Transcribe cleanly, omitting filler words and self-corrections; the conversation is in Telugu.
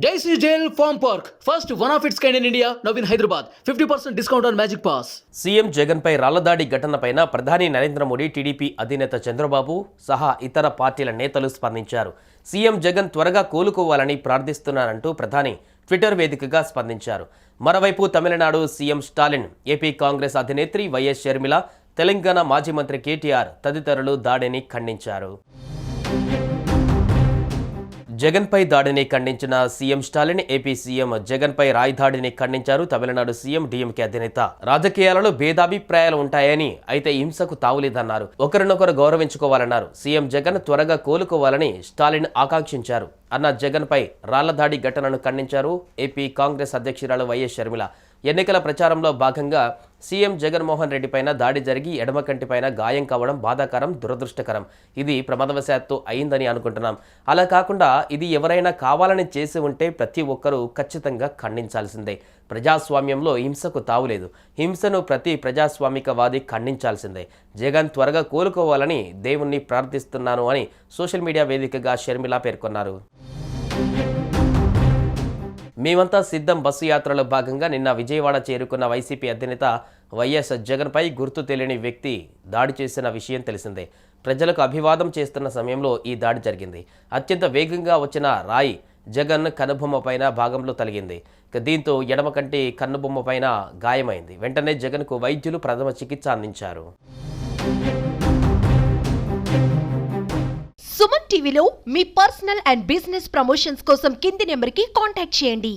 Daisy Jail Farm Park, first one of its kind in India, now in Hyderabad. 50% discount on Magic Pass. CM Jagan పై రాళ్లదాడి ఘటనపైన ప్రధాని నరేంద్ర మోడీ, టీడీపీ అధినేత చంద్రబాబు సహా ఇతర పార్టీల నేతలు స్పందించారు. సీఎం జగన్ త్వరగా కోలుకోవాలని ప్రార్థిస్తున్నారంటూ ప్రధాని ట్విట్టర్ వేదికగా స్పందించారు. మరోవైపు తమిళనాడు సీఎం స్టాలిన్, ఏపీ కాంగ్రెస్ అధినేత్రి వైఎస్ షర్మిల, తెలంగాణ మాజీ మంత్రి కేటీఆర్ తదితరులు దాడిని ఖండించారు. జగన్పై దాడిని ఖండించిన సీఎం స్టాలిన్, ఏపీ సీఎం జగన్పై రాయదాడిని ఖండించారు. తమిళనాడు సీఎం డీఎంకే అధినేత, రాజకీయాలలో భేదాభిప్రాయాలు ఉంటాయని, అయితే హింసకు తావులేదన్నారు. ఒకరినొకరు గౌరవించుకోవాలన్నారు. సీఎం జగన్ త్వరగా కోలుకోవాలని స్టాలిన్ ఆకాంక్షించారు. అన్న జగన్పై రాళ్లదాడి ఘటనను ఖండించారు ఏపీ కాంగ్రెస్ అధ్యక్షురాలు వైఎస్ షర్మిల. ఎన్నికల ప్రచారంలో భాగంగా సీఎం జగన్మోహన్ రెడ్డి పైన దాడి జరిగి ఎడమ కంటిపైన గాయం కావడం బాధాకరం, దురదృష్టకరం. ఇది ప్రమాదవశాత్తు అయిందని అనుకుంటున్నాం. అలా కాకుండా ఇది ఎవరైనా కావాలని చేసి ఉంటే ప్రతి ఒక్కరూ ఖచ్చితంగా ఖండించాల్సిందే. ప్రజాస్వామ్యంలో హింసకు తావులేదు. హింసను ప్రతి ప్రజాస్వామికవాది ఖండించాల్సిందే. జగన్ త్వరగా కోలుకోవాలని దేవుణ్ణి ప్రార్థిస్తున్నాను అని సోషల్ మీడియా వేదికగా షర్మిల పేర్కొన్నారు. మేమంతా సిద్ధం బస్సు యాత్రలో భాగంగా నిన్న విజయవాడ చేరుకున్న వైసీపీ అధినేత వైఎస్ జగన్పై గుర్తు తెలియని వ్యక్తి దాడి చేసిన విషయం తెలిసిందే. ప్రజలకు అభివాదం చేస్తున్న సమయంలో ఈ దాడి జరిగింది. అత్యంత వేగంగా వచ్చిన రాయి జగన్ కనుబొమ్మ పైన భాగంలో తగిలింది. దీంతో ఎడమ కంటి కన్నుబొమ్మ పైన గాయమైంది. వెంటనే జగన్కు వైద్యులు ప్రథమ చికిత్స అందించారు. సుమన్ టీవీలో మీ పర్సనల్ అండ్ బిజినెస్ ప్రమోషన్స్ కోసం కింది నెంబర్కి కాంటాక్ట్ చేయండి.